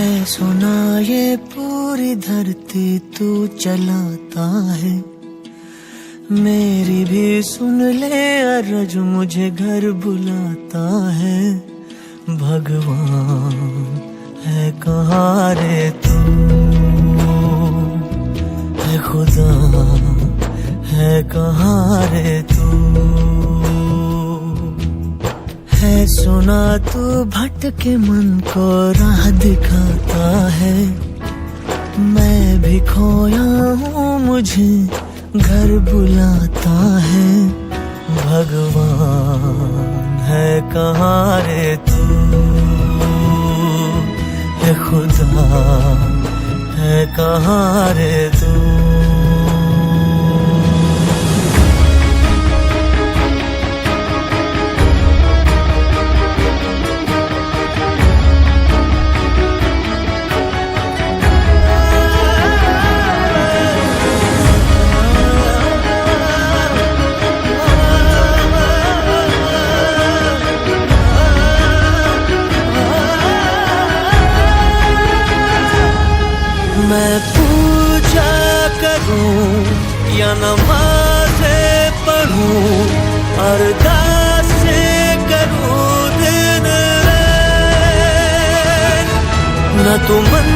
है सुना ये पूरी धरती तू चलाता है, मेरी भी सुन ले अरज मुझे घर बुलाता है। भगवान है कहाँ रे तू, है खुदा है कहाँ रे तू। है सुना तू भटके मन को राह दिखाता है, मैं भी खोया हूँ मुझे घर बुलाता है। भगवान है कहाँ रे तू, है खुदा है कहाँ रे तू। मैं पूजा करूं या नमाज़ें पढ़ूं, अरदास करूं दिन रात, न तू मन